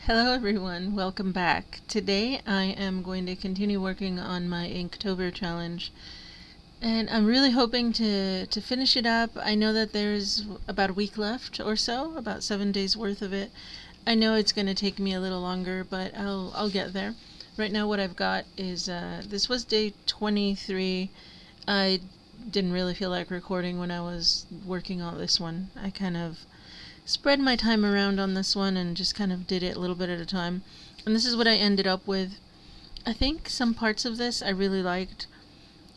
Hello everyone, welcome back. Today I am going to continue working on my Inktober challenge, and I'm really hoping to finish it up. I know that there's about a week left or so, about 7 days worth of it. I know it's going to take me a little longer, but I'll get there. Right now what I've got is, this was day 23. I didn't really feel like recording when I was working on this one. I kind of spread my time around on this one and just kind of did it a little bit at a time. And this is what I ended up with. I think some parts of this I really liked.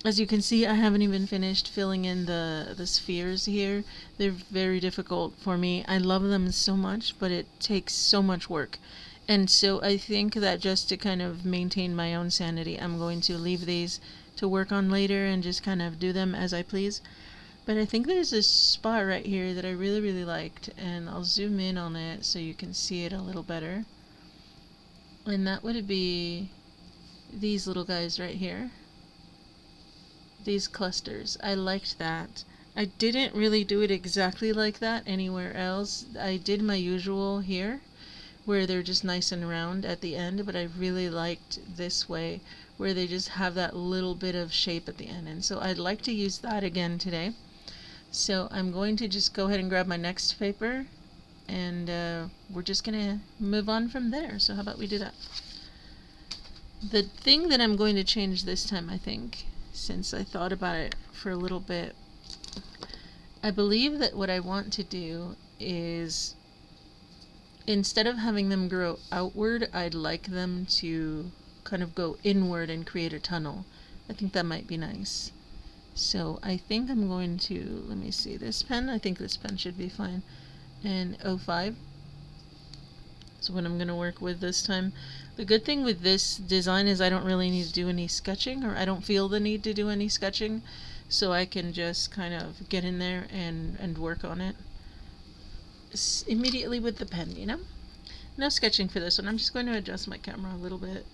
As you can see, I haven't even finished filling in the spheres here. They're very difficult for me. I love them so much, but it takes so much work. And so I think that just to kind of maintain my own sanity, I'm going to leave these to work on later and just kind of do them as I please. But I think there's this spot right here that I really liked, and I'll zoom in on it so you can see it a little better. And that would be these little guys right here. These clusters. I liked that. I didn't really do it exactly like that anywhere else. I did my usual here, where they're just nice and round at the end, but I really liked this way, where they just have that little bit of shape at the end. And so I'd like to use that again today. So I'm going to just go ahead and grab my next paper, and we're just going to move on from there. So how about we do that? The thing that I'm going to change this time, I think, since I thought about it for a little bit, I believe that what I want to do is, instead of having them grow outward, I'd like them to kind of go inward and create a tunnel. I think that might be nice. So I think I'm going to, let me see, this pen, I think this pen should be fine, and 05. So what I'm going to work with this time. The good thing with this design is I don't really need to do any sketching, or I don't feel the need to do any sketching, so I can just kind of get in there and work on it immediately with the pen, you know? No sketching for this one. I'm just going to adjust my camera a little bit,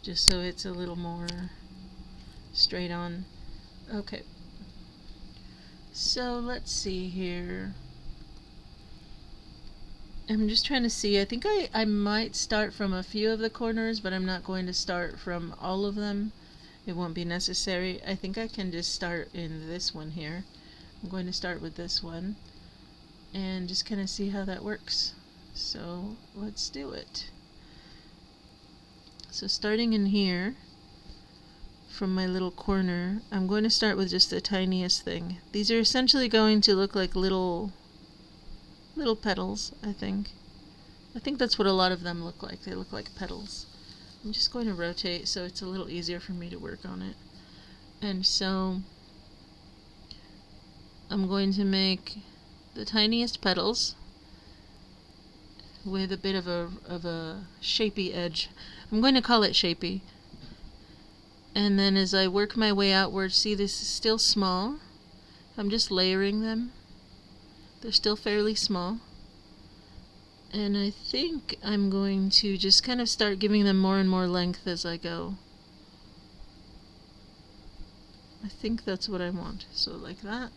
just so it's a little more straight on. Okay, so let's see here. I'm just trying to see. I think I might start from a few of the corners, but I'm not going to start from all of them. It won't be necessary. I think I can just start in this one here. I'm going to start with this one and just kind of see how that works. So let's do it. So starting in here, from my little corner, I'm going to start with just the tiniest thing. These are essentially going to look like little petals, I think. I think that's what a lot of them look like. They look like petals. I'm just going to rotate so it's a little easier for me to work on it. And so I'm going to make the tiniest petals with a bit of a shapy edge. I'm going to call it shapy. And then as I work my way outward, see, this is still small. I'm just layering them. They're still fairly small. And I think I'm going to just kind of start giving them more and more length as I go. I think that's what I want. So like that.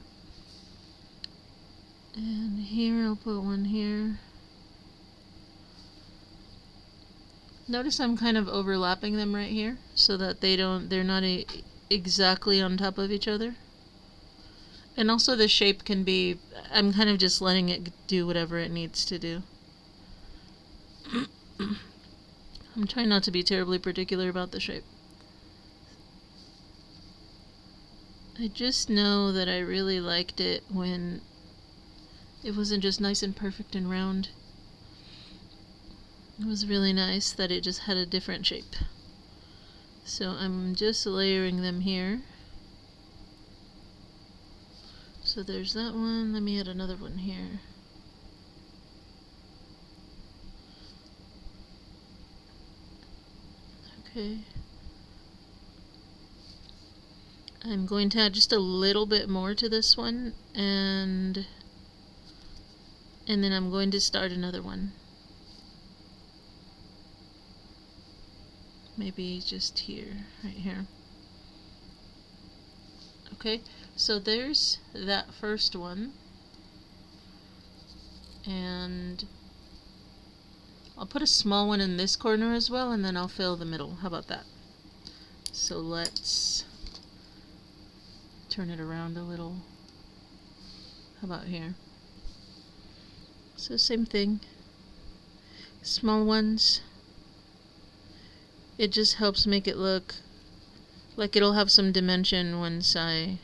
And here I'll put one here. Notice I'm kind of overlapping them right here so that they're not exactly on top of each other. And also the shape can be, I'm kind of just letting it do whatever it needs to do. I'm trying not to be terribly particular about the shape. I just know that I really liked it when it wasn't just nice and perfect and round. It was really nice that it just had a different shape. So I'm just layering them here. So there's that one. Let me add another one here. Okay. I'm going to add just a little bit more to this one, and then I'm going to start another one. Maybe just here, right here. Okay, so there's that first one, and I'll put a small one in this corner as well, and then I'll fill the middle. How about that? So let's turn it around a little. How about here? So same thing. Small ones. It just helps make it look like it'll have some dimension once I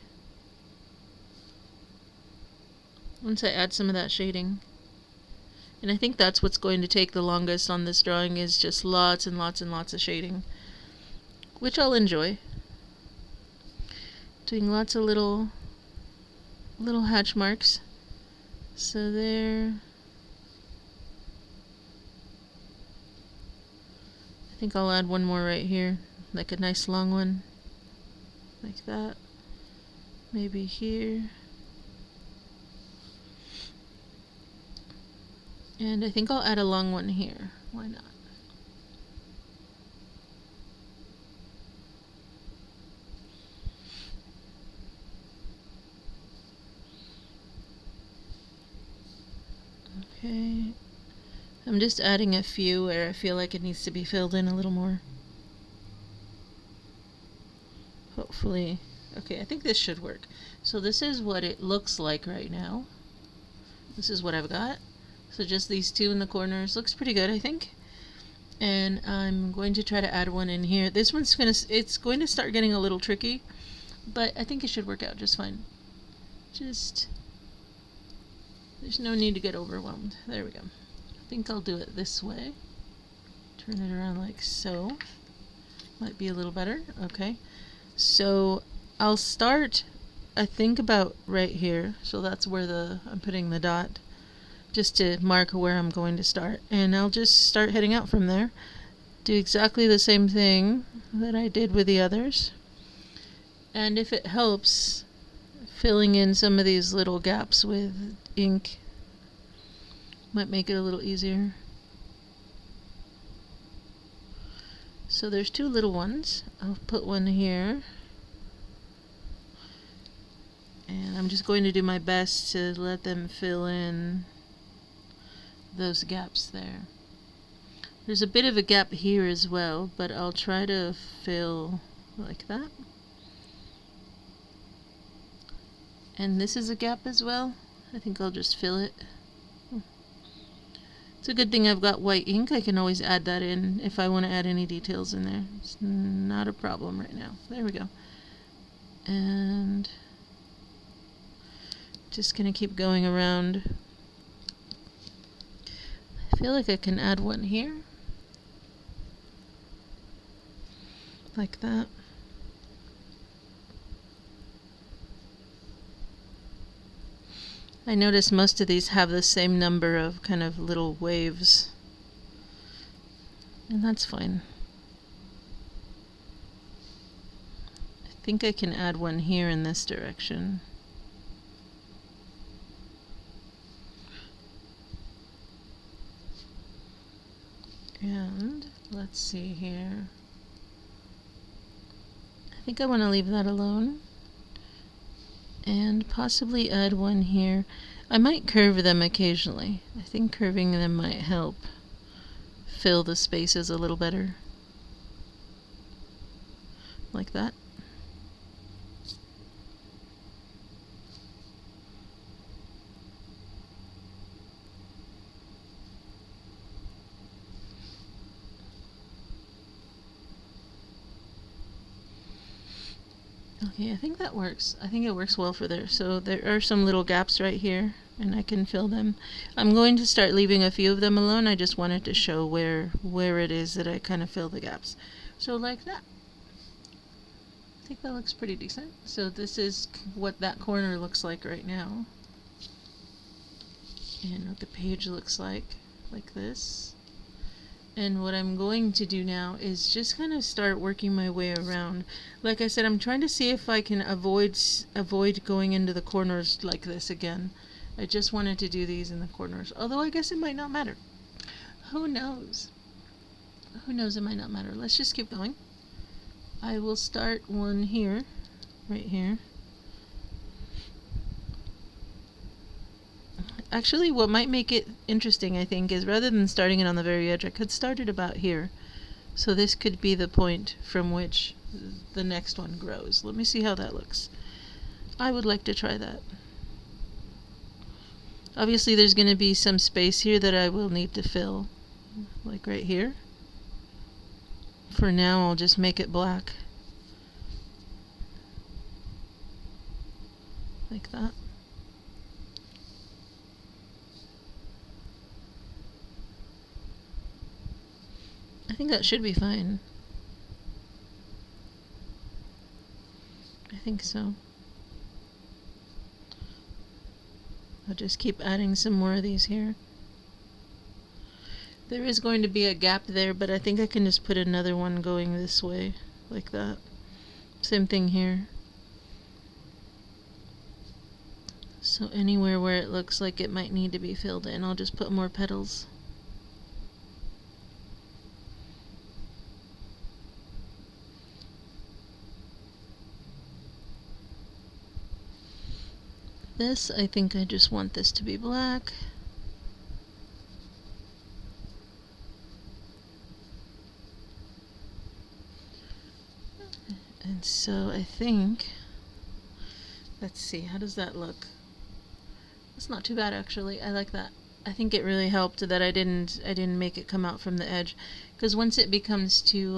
add some of that shading. And I think that's what's going to take the longest on this drawing, is just lots and lots and lots of shading, which I'll enjoy. Doing lots of little hatch marks. So there. I think I'll add one more right here, like a nice long one, like that. Maybe here. And I think I'll add a long one here. Why not? Okay. I'm just adding a few where I feel like it needs to be filled in a little more. Hopefully. Okay, I think this should work. So this is what it looks like right now. This is what I've got. So just these two in the corners. Looks pretty good, I think. And I'm going to try to add one in here. This one's it's going to start getting a little tricky, but I think it should work out just fine. There's no need to get overwhelmed. There we go. I think I'll do it this way. Turn it around like so. Might be a little better. Okay. So I'll start, I think, about right here. So that's where I'm putting the dot, just to mark where I'm going to start. And I'll just start heading out from there. Do exactly the same thing that I did with the others. And if it helps, filling in some of these little gaps with ink might make it a little easier. So there's two little ones. I'll put one here. And I'm just going to do my best to let them fill in those gaps there. There's a bit of a gap here as well, but I'll try to fill like that. And this is a gap as well. I think I'll just fill it. It's a good thing I've got white ink. I can always add that in if I want to add any details in there. It's not a problem right now. There we go. And just gonna keep going around. I feel like I can add one here. Like that. I notice most of these have the same number of kind of little waves, and that's fine. I think I can add one here in this direction. And let's see here. I think I want to leave that alone. And possibly add one here. I might curve them occasionally. I think curving them might help fill the spaces a little better. Like that. Okay, I think that works. I think it works well for there. So there are some little gaps right here, and I can fill them. I'm going to start leaving a few of them alone. I just wanted to show where it is that I kind of fill the gaps. So like that. I think that looks pretty decent. So this is what that corner looks like right now. And what the page looks like this. And what I'm going to do now is just kind of start working my way around. Like I said, I'm trying to see if I can avoid going into the corners like this again. I just wanted to do these in the corners. Although I guess it might not matter. Who knows? Who knows, it might not matter. Let's just keep going. I will start one here, right here. Actually, what might make it interesting, I think, is rather than starting it on the very edge, I could start it about here. So this could be the point from which the next one grows. Let me see how that looks. I would like to try that. Obviously there's going to be some space here that I will need to fill, like right here. For now I'll just make it black. Like that. I think that should be fine. I think so. I'll just keep adding some more of these here. There is going to be a gap there, but I think I can just put another one going this way, like that. Same thing here. So anywhere where it looks like it might need to be filled in, I'll just put more petals. This, I think I just want this to be black. And so I think, let's see, how does that look? It's not too bad actually. I like that. I think it really helped that I didn't make it come out from the edge, because once it becomes too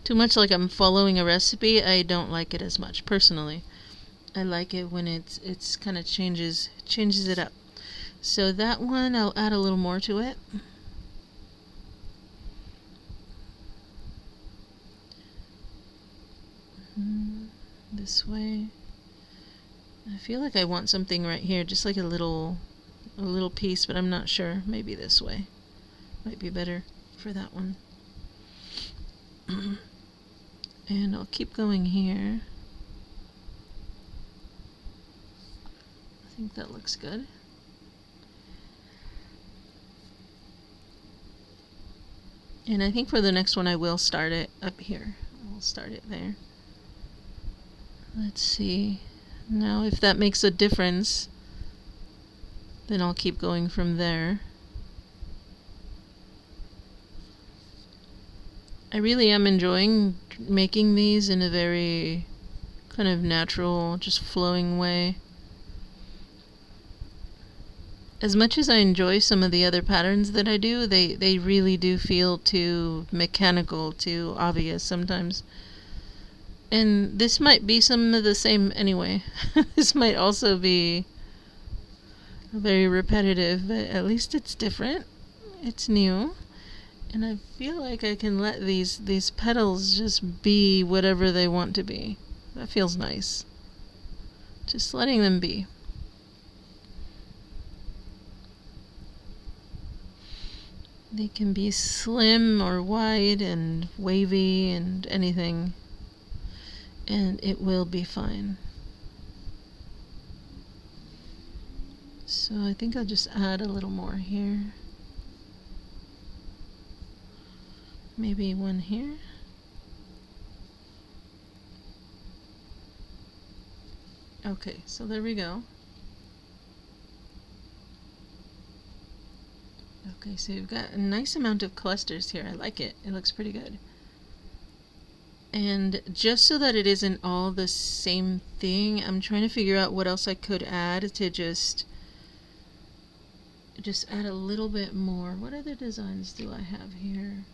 much like I'm following a recipe, I don't like it as much personally. I like it when it's kind of changes it up. So that one I'll add a little more to it. This way. I feel like I want something right here, just like a little piece, but I'm not sure. Maybe this way might be better for that one. And I'll keep going here. I think that looks good. And I think for the next one I will start it up here. I'll start it there. Let's see. Now if that makes a difference, then I'll keep going from there. I really am enjoying making these in a very kind of natural, just flowing way. As much as I enjoy some of the other patterns that I do, they really do feel too mechanical, too obvious sometimes. And this might be some of the same anyway. This might also be very repetitive, but at least it's different. It's new. And I feel like I can let these petals just be whatever they want to be. That feels nice. Just letting them be. They can be slim or wide and wavy and anything, and it will be fine. So I think I'll just add a little more here. Maybe one here. Okay, so there we go. Okay, so you've got a nice amount of clusters here. I like it. It looks pretty good. And just so that it isn't all the same thing, I'm trying to figure out what else I could add to just add a little bit more. What other designs do I have here?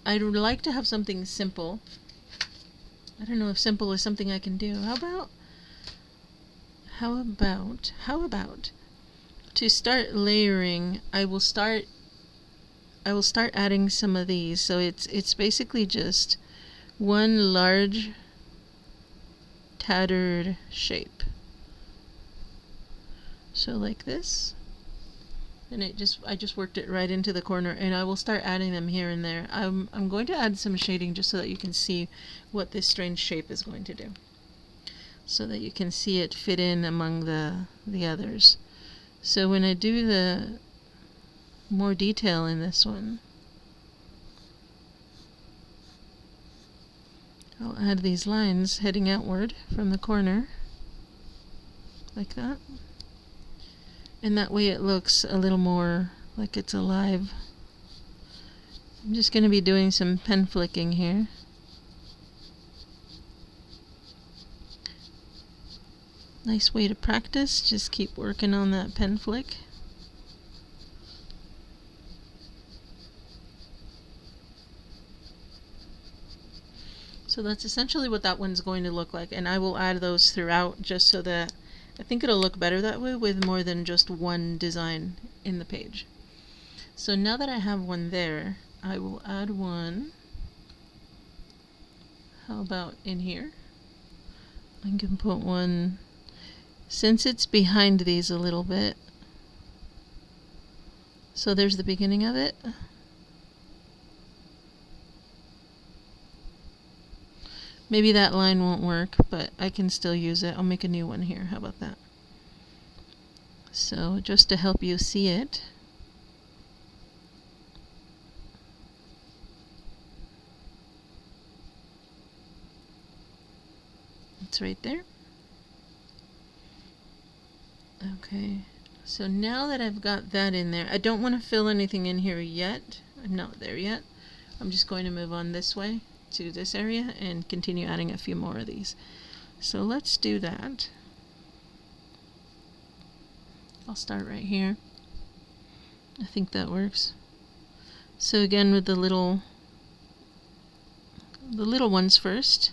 I'd like to have something simple. I don't know if simple is something I can do. How about to start layering, I will start adding some of these. So it's basically just one large tattered shape. So like this. And I just worked it right into the corner, and I will start adding them here and there. I'm going to add some shading just so that you can see what this strange shape is going to do, so that you can see it fit in among the others. So when I do the more detail in this one, I'll add these lines heading outward from the corner. like that. And that way it looks a little more like it's alive. I'm just going to be doing some pen flicking here. Nice way to practice, just keep working on that pen flick. So that's essentially what that one's going to look like, and I will add those throughout just so that I think it'll look better that way with more than just one design in the page. So now that I have one there, I will add one. How about in here? I can put one, since it's behind these a little bit. So there's the beginning of it. Maybe that line won't work, but I can still use it. I'll make a new one here. How about that? So just to help you see it, it's right there. Okay, so now that I've got that in there, I don't want to fill anything in here yet. I'm not there yet. I'm just going to move on this way to this area and continue adding a few more of these. So let's do that. I'll start right here. I think that works. So again with the little ones first,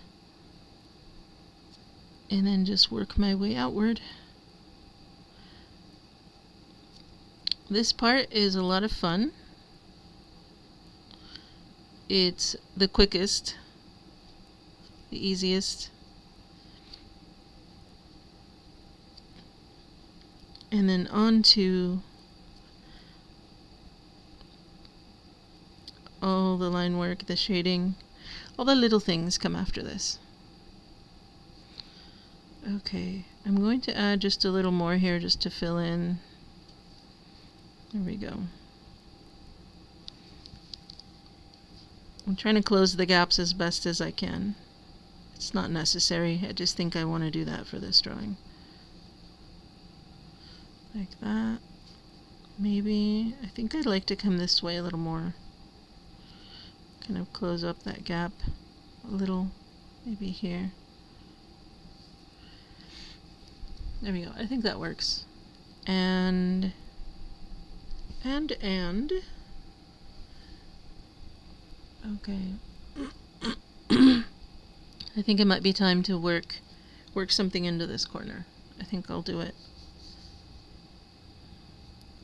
and then just work my way outward. This part is a lot of fun. It's the quickest, the easiest. And then on to all the line work, the shading, all the little things come after this. Okay, I'm going to add just a little more here just to fill in. There we go. I'm trying to close the gaps as best as I can. It's not necessary, I just think I want to do that for this drawing. Like that. Maybe, I think I'd like to come this way a little more. Kind of close up that gap a little, maybe here. There we go, I think that works. And okay. I think it might be time to work something into this corner. I think I'll do it.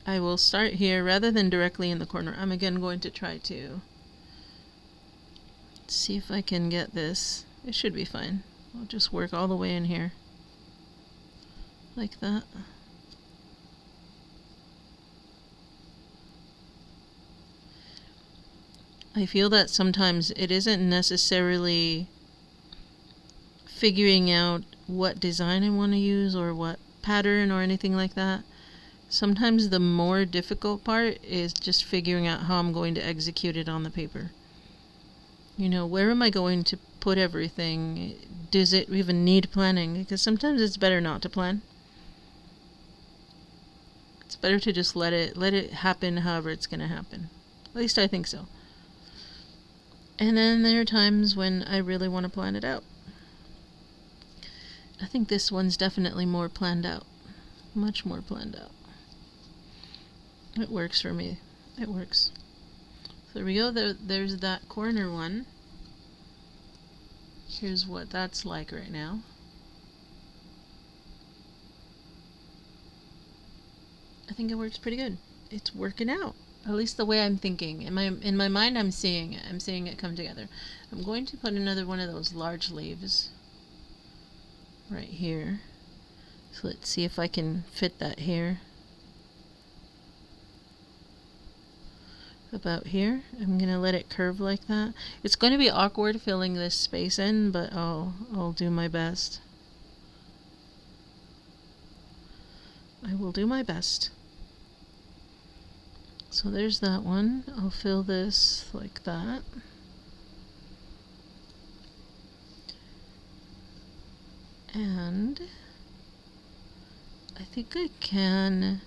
I will start here rather than directly in the corner. I'm again going to try to see if I can get this. It should be fine. I'll just work all the way in here. Like that. I feel that sometimes it isn't necessarily figuring out what design I want to use or what pattern or anything like that. Sometimes the more difficult part is just figuring out how I'm going to execute it on the paper. You know, where am I going to put everything? Does it even need planning? Because sometimes it's better not to plan. It's better to just let it happen however it's going to happen. At least I think so. And then there are times when I really want to plan it out. I think this one's definitely more planned out. Much more planned out. It works for me. It works. So there we go. There's that corner one. Here's what that's like right now. I think it works pretty good. It's working out. At least the way I'm thinking. In my mind, I'm seeing it. I'm seeing it come together. I'm going to put another one of those large leaves right here. So let's see if I can fit that here. About here. I'm gonna let it curve like that. It's going to be awkward filling this space in, but I'll do my best. I will do my best. So there's that one. I'll fill this like that. And I think I can.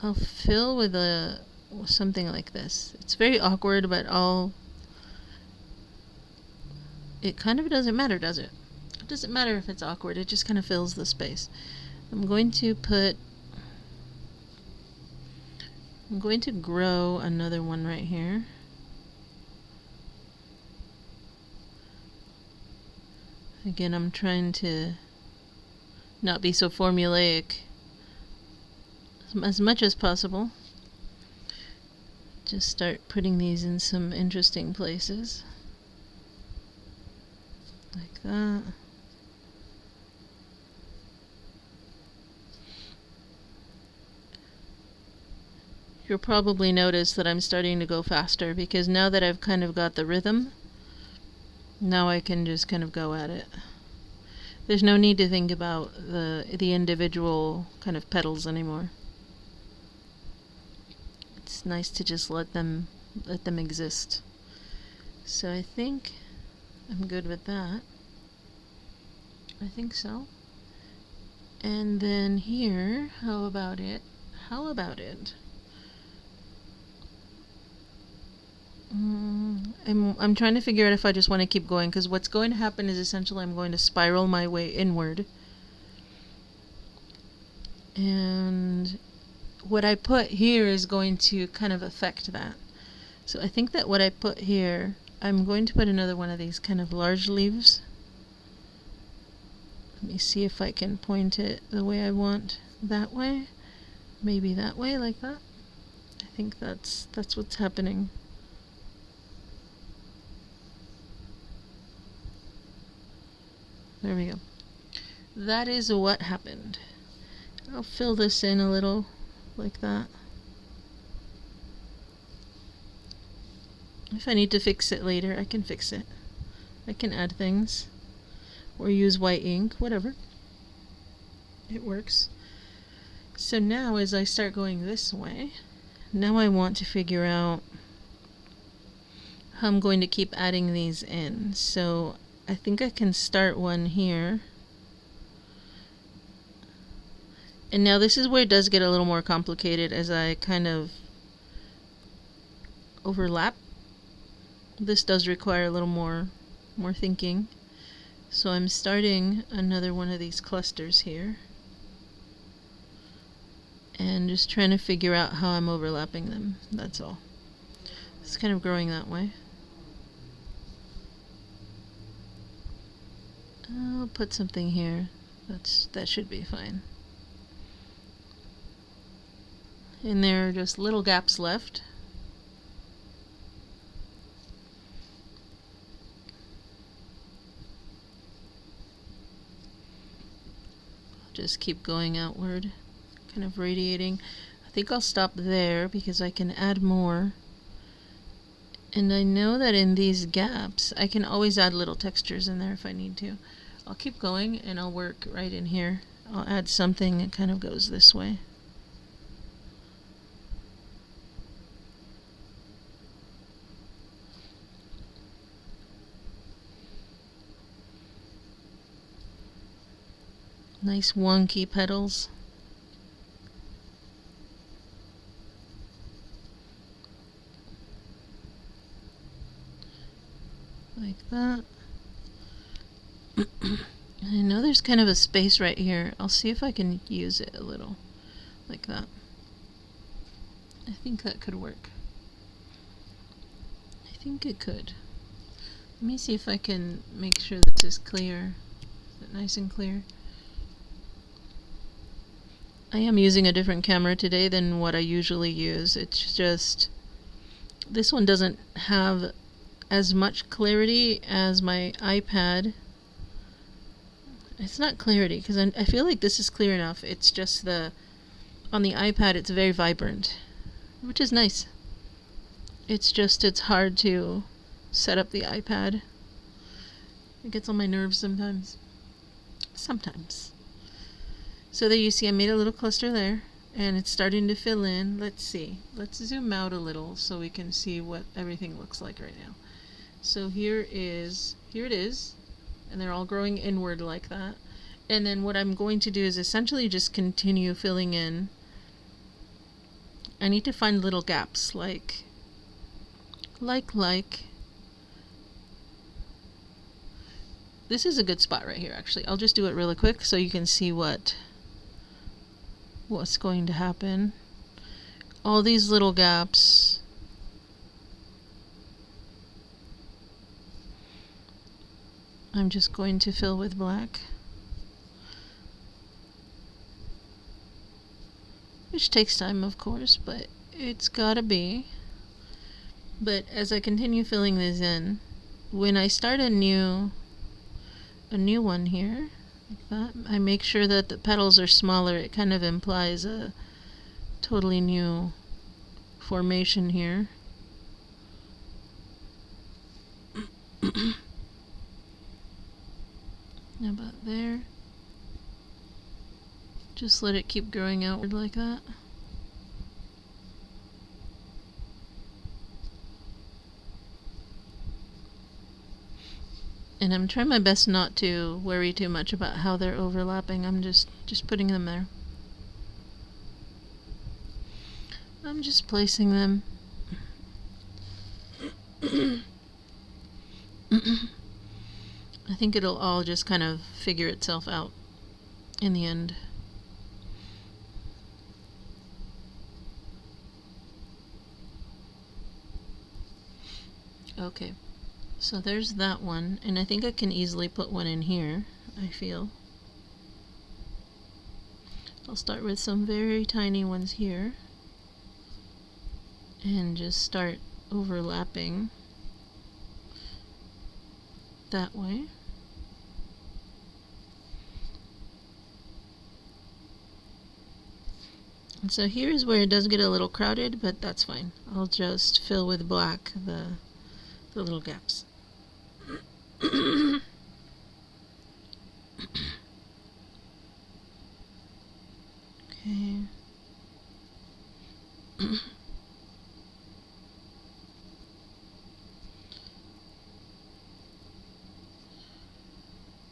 I'll fill with something like this. It's very awkward, but it kind of doesn't matter, does it? It doesn't matter if it's awkward, it just kind of fills the space. I'm going to grow another one right here. Again, I'm trying to not be so formulaic as much as possible. Just start putting these in some interesting places. Like that. You'll probably notice that I'm starting to go faster because now that I've kind of got the rhythm, now I can just kind of go at it. There's no need to think about the individual kind of petals anymore. It's nice to just let them exist. So I think I'm good with that. I think so. And then here, how about it? I'm trying to figure out if I just want to keep going, because what's going to happen is essentially I'm going to spiral my way inward. And what I put here is going to kind of affect that. So I think that what I put here, I'm going to put another one of these kind of large leaves. Let me see if I can point it the way I want. That way? Maybe that way, like that? I think that's what's happening. There we go. That is what happened. I'll fill this in a little, like that. If I need to fix it later, I can fix it. I can add things. Or use white ink, whatever. It works. So now as I start going this way, now I want to figure out how I'm going to keep adding these in. So I think I can start one here. And now this is where it does get a little more complicated as I kind of overlap. This does require a little more thinking. So I'm starting another one of these clusters here. And just trying to figure out how I'm overlapping them. That's all. It's kind of growing that way. I'll put something here. That should be fine. And there are just little gaps left. Just keep going outward, kind of radiating. I think I'll stop there because I can add more. And I know that in these gaps, I can always add little textures in there if I need to. I'll keep going and I'll work right in here. I'll add something that kind of goes this way. Nice wonky petals. Like that. I know there's kind of a space right here. I'll see if I can use it a little. Like that. I think that could work. I think it could. Let me see if I can make sure this is clear. Is it nice and clear? I am using a different camera today than what I usually use. It's just, this one doesn't have as much clarity as my iPad. It's not clarity, because I feel like this is clear enough. It's just on the iPad it's very vibrant, which is nice. It's hard to set up the iPad. It gets on my nerves sometimes. So there you see I made a little cluster there, and it's starting to fill in. Let's see. Let's zoom out a little so we can see what everything looks like right now. So here it is, and they're all growing inward like that. And then what I'm going to do is essentially just continue filling in. I need to find little gaps like. This is a good spot right here, actually. I'll just do it really quick so you can see what's going to happen. All these little gaps. I'm just going to fill with black. Which takes time, of course, but it's gotta be. But as I continue filling this in, when I start a new one here, like that, I make sure that the petals are smaller. It kind of implies a totally new formation here. About there. Just let it keep growing outward like that. And I'm trying my best not to worry too much about how they're overlapping. I'm just putting them there. I'm just placing them. I think it'll all just kind of figure itself out in the end. Okay. So there's that one, and I think I can easily put one in here, I feel. I'll start with some very tiny ones here, and just start overlapping that way. And so here's where it does get a little crowded, but that's fine. I'll just fill with black the little gaps. Okay.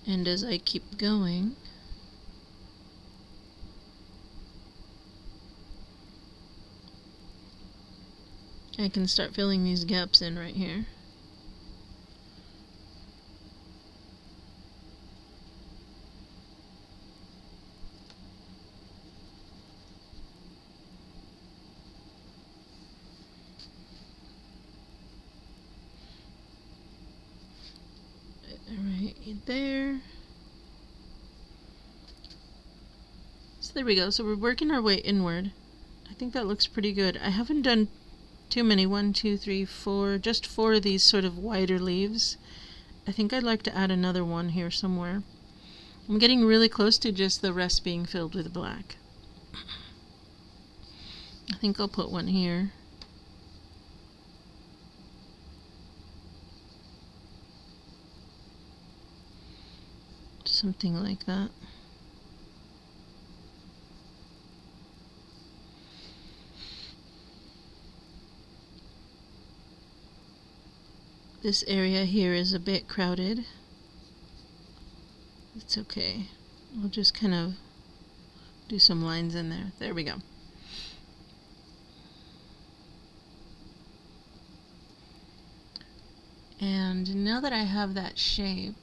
And as I keep going, I can start filling these gaps in right here. Right there. So there we go. So we're working our way inward. I think that looks pretty good. I haven't done too many. 1, 2, 3, 4. Just 4 of these sort of wider leaves. I think I'd like to add another one here somewhere. I'm getting really close to just the rest being filled with black. I think I'll put one here. Something like that. This area here is a bit crowded. It's okay. We'll just kind of do some lines in there. There we go. And now that I have that shape,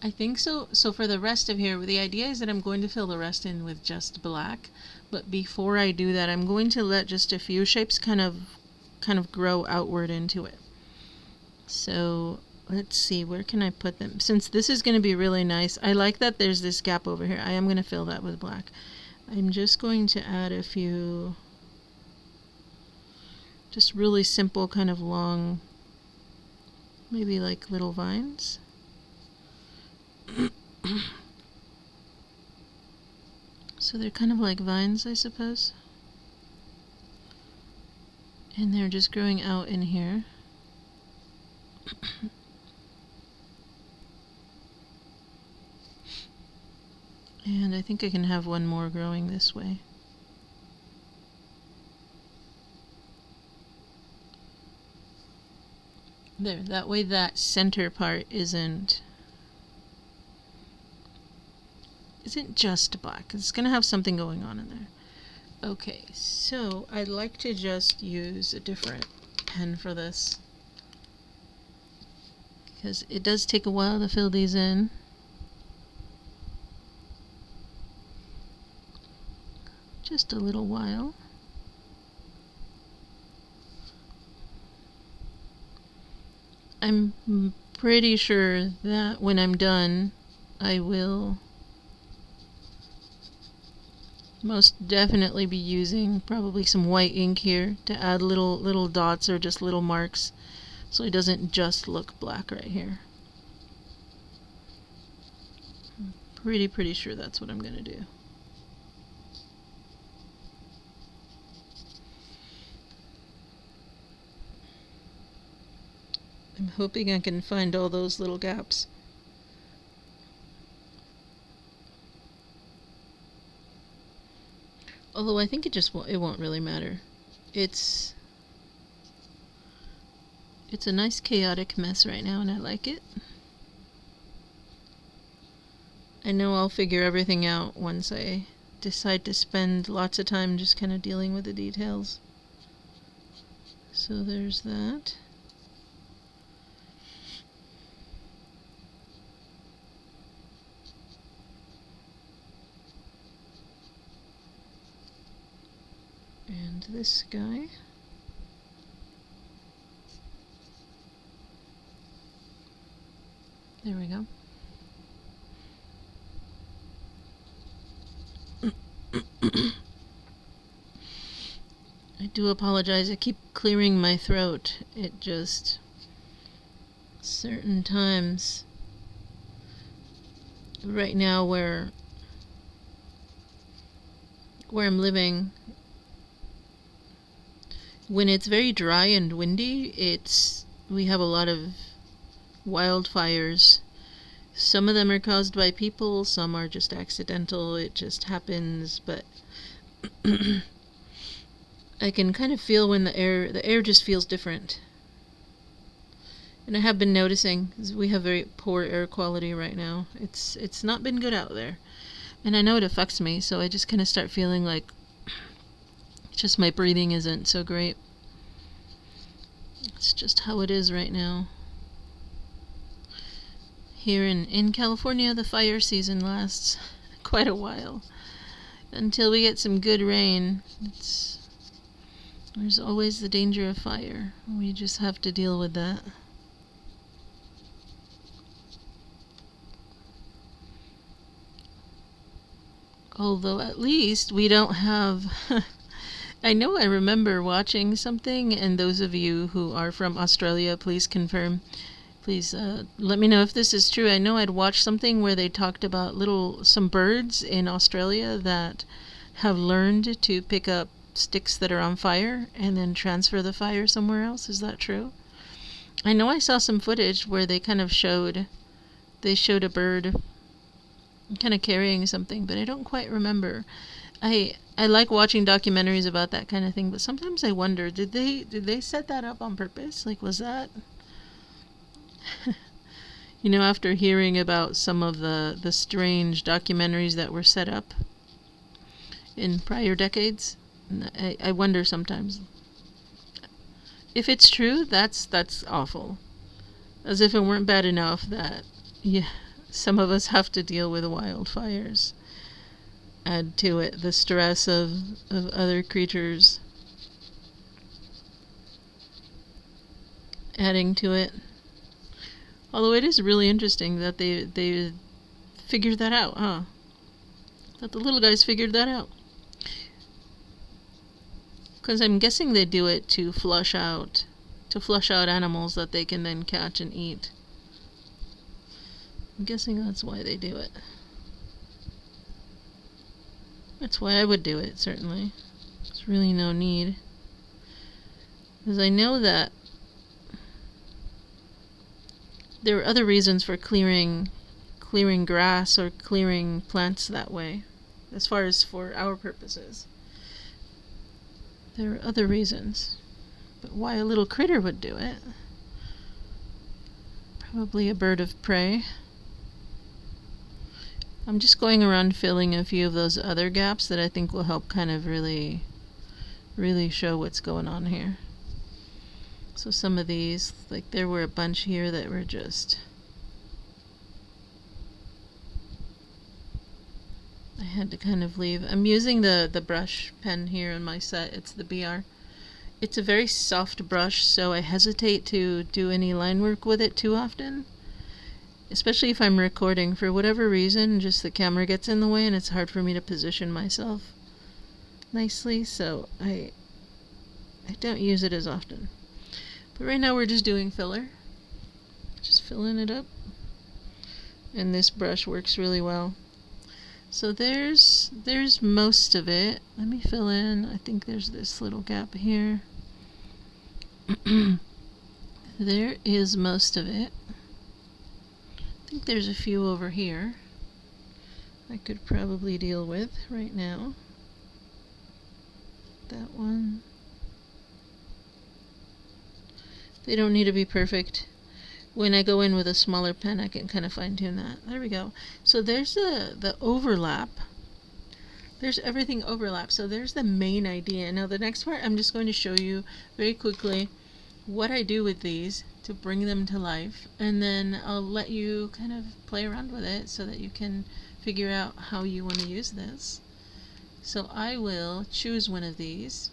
I think so for the rest of here, the idea is that I'm going to fill the rest in with just black, but before I do that, I'm going to let just a few shapes kind of grow outward into it. So let's see, where can I put them? Since this is going to be really nice, I like that there's this gap over here. I am going to fill that with black. I'm just going to add a few just really simple kind of long, maybe like little vines. So they're kind of like vines, I suppose. And they're just growing out in here. And I think I can have one more growing this way. There, that way that center part isn't isn't just black. It's going to have something going on in there. Okay, so I'd like to just use a different pen for this, because it does take a while to fill these in. Just a little while. I'm pretty sure that when I'm done, I will most definitely be using probably some white ink here to add little dots or just little marks, so it doesn't just look black right here. I'm pretty sure that's what I'm gonna do. I'm hoping I can find all those little gaps. Although I think it won't really matter. It's a nice chaotic mess right now, and I like it. I know I'll figure everything out once I decide to spend lots of time just kind of dealing with the details. So there's that. And this guy. There we go. I do apologize, I keep clearing my throat. It just, certain times, right now where I'm living, when it's very dry and windy, we have a lot of wildfires. Some of them are caused by people, some are just accidental, it just happens, but I can kind of feel when the air just feels different. And I have been noticing, we have very poor air quality right now. It's not been good out there. And I know it affects me, so I just kind of start feeling like just my breathing isn't so great. It's just how it is right now. Here in California, the fire season lasts quite a while. Until we get some good rain, there's always the danger of fire. We just have to deal with that. Although at least we don't have... I know I remember watching something, and those of you who are from Australia, please confirm. Please let me know if this is true. I know I'd watched something where they talked about some birds in Australia that have learned to pick up sticks that are on fire and then transfer the fire somewhere else. Is that true? I know I saw some footage where they kind of showed a bird kind of carrying something, but I don't quite remember. I like watching documentaries about that kind of thing, but sometimes I wonder, did they set that up on purpose? Like, was that you know, after hearing about some of the strange documentaries that were set up in prior decades, I wonder sometimes. If it's true, that's awful. As if it weren't bad enough that, yeah, some of us have to deal with wildfires. Add to it the stress of other creatures adding to it. Although it is really interesting that they figured that out, huh? That the little guys figured that out. Because I'm guessing they do it to flush out animals that they can then catch and eat. I'm guessing that's why they do it. That's why I would do it, certainly. There's really no need. Because I know that there are other reasons for clearing grass or clearing plants that way, as far as for our purposes. There are other reasons. But why a little critter would do it? Probably a bird of prey. I'm just going around filling a few of those other gaps that I think will help kind of really show what's going on here. So some of these, like there were a bunch here that were just, I had to kind of leave. I'm using the brush pen here in my set. It's the BR. It's a very soft brush, so I hesitate to do any line work with it too often. Especially if I'm recording. For whatever reason, just the camera gets in the way and it's hard for me to position myself nicely, so I don't use it as often. But right now we're just doing filler. Just filling it up. And this brush works really well. So there's most of it. Let me fill in. I think there's this little gap here. There is most of it. I think there's a few over here I could probably deal with right now. That one. They don't need to be perfect. When I go in with a smaller pen, I can kind of fine tune that. There we go. So there's the overlap. There's everything overlap. So there's the main idea. Now the next part, I'm just going to show you very quickly what I do with these to bring them to life. And then I'll let you kind of play around with it so that you can figure out how you want to use this. So I will choose one of these.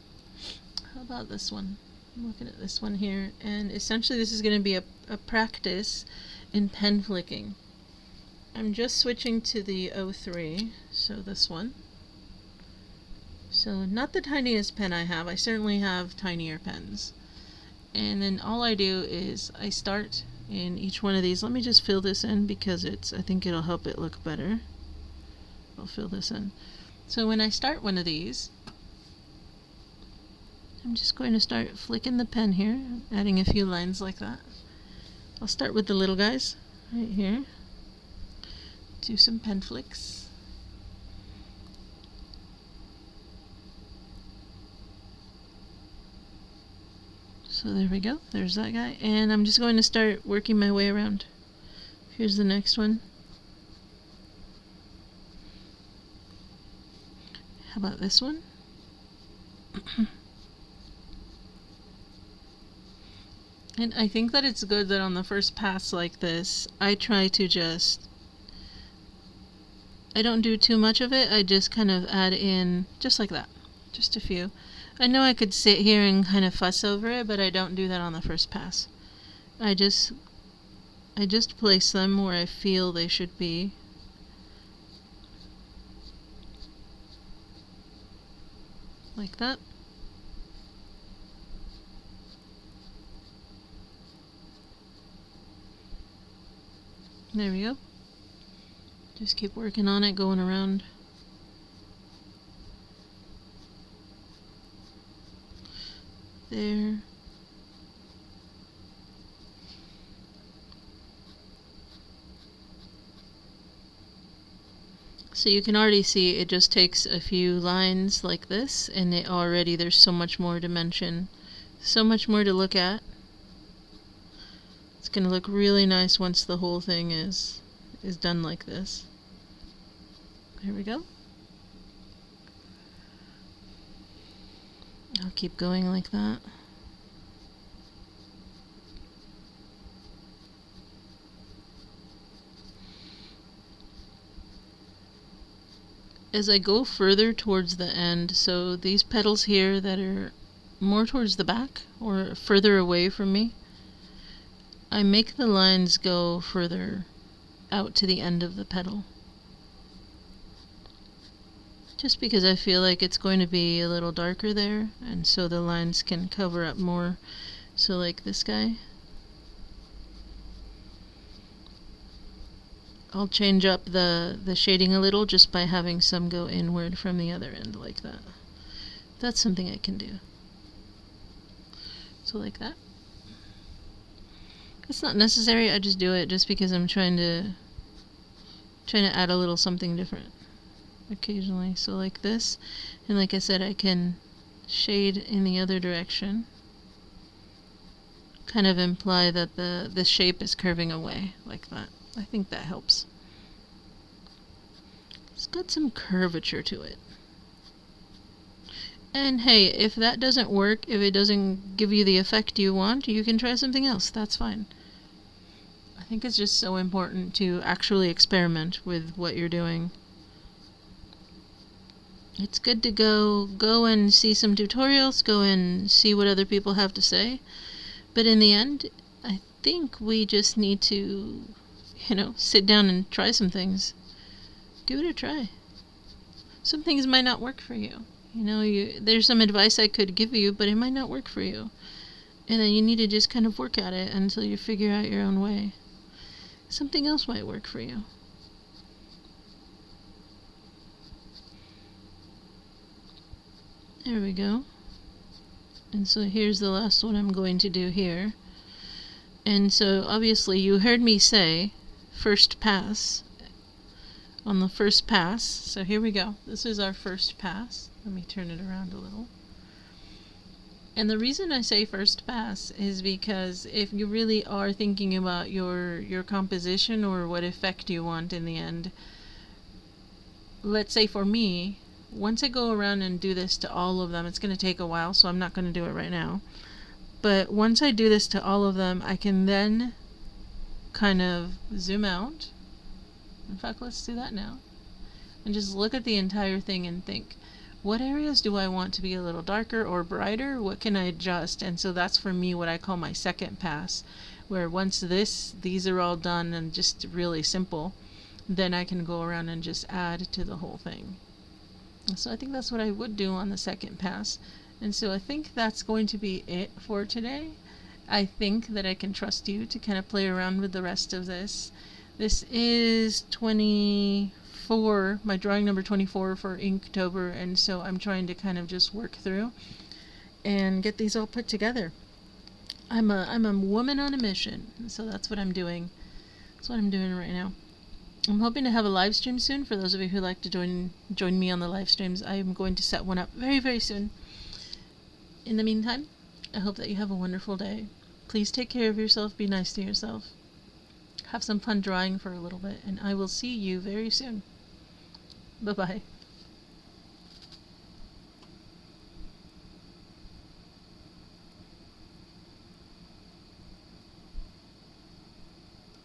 How about this one? I'm looking at this one here, and essentially this is going to be a practice in pen flicking. I'm just switching to the 03, so this one. So not the tiniest pen I have. I certainly have tinier pens. And then all I do is I start in each one of these. Let me just fill this in because I think it'll help it look better. I'll fill this in. So when I start one of these, I'm just going to start flicking the pen here, adding a few lines like that. I'll start with the little guys right here. Do some pen flicks. So there we go, there's that guy. And I'm just going to start working my way around. Here's the next one. How about this one? And I think that it's good that on the first pass like this, I try to just, I don't do too much of it, I just kind of add in, just like that, just a few. I know I could sit here and kind of fuss over it, but I don't do that on the first pass. I just place them where I feel they should be. Like that. There we go. Just keep working on it, going around. There. So you can already see it just takes a few lines like this, and there's so much more dimension, so much more to look at. It's going to look really nice once the whole thing is done like this. There we go. I'll keep going like that. As I go further towards the end, so these petals here that are more towards the back or further away from me, I make the lines go further out to the end of the petal. Just because I feel like it's going to be a little darker there, and so the lines can cover up more. So like this guy, I'll change up the shading a little just by having some go inward from the other end like that. That's something I can do. So like that. It's not necessary, I just do it just because I'm trying to add a little something different occasionally. So like this, and like I said, I can shade in the other direction, kind of imply that the shape is curving away like that. I think that helps. got some curvature to it. And hey, if that doesn't work, if it doesn't give you the effect you want, you can try something else. That's fine. I think it's just so important to actually experiment with what you're doing. It's good to go and see some tutorials, go and see what other people have to say. But in the end, I think we just need to, sit down and try some things. Give it a try. Some things might not work for you. There's some advice I could give you, but it might not work for you. And then you need to just kind of work at it until you figure out your own way. Something else might work for you. There we go. And so here's the last one I'm going to do here. And so obviously you heard me say first pass on the first pass. So here we go. This is our first pass. Let me turn it around a little. And the reason I say first pass is because if you really are thinking about your composition or what effect you want in the end, let's say for me, once I go around and do this to all of them, it's going to take a while, so I'm not going to do it right now. But once I do this to all of them, I can then kind of zoom out. In fact, let's do that now. And just look at the entire thing and think, what areas do I want to be a little darker or brighter? What can I adjust? And so that's for me what I call my second pass, where once these are all done and just really simple, then I can go around and just add to the whole thing. So I think that's what I would do on the second pass. And so I think that's going to be it for today. I think that I can trust you to kind of play around with the rest of this. This is 24, my drawing number 24 for Inktober, and so I'm trying to kind of just work through and get these all put together. I'm a woman on a mission, so that's what I'm doing. That's what I'm doing right now. I'm hoping to have a live stream soon. For those of you who like to join me on the live streams, I am going to set one up very, very soon. In the meantime, I hope that you have a wonderful day. Please take care of yourself. Be nice to yourself. Have some fun drawing for a little bit, and I will see you very soon. Bye-bye.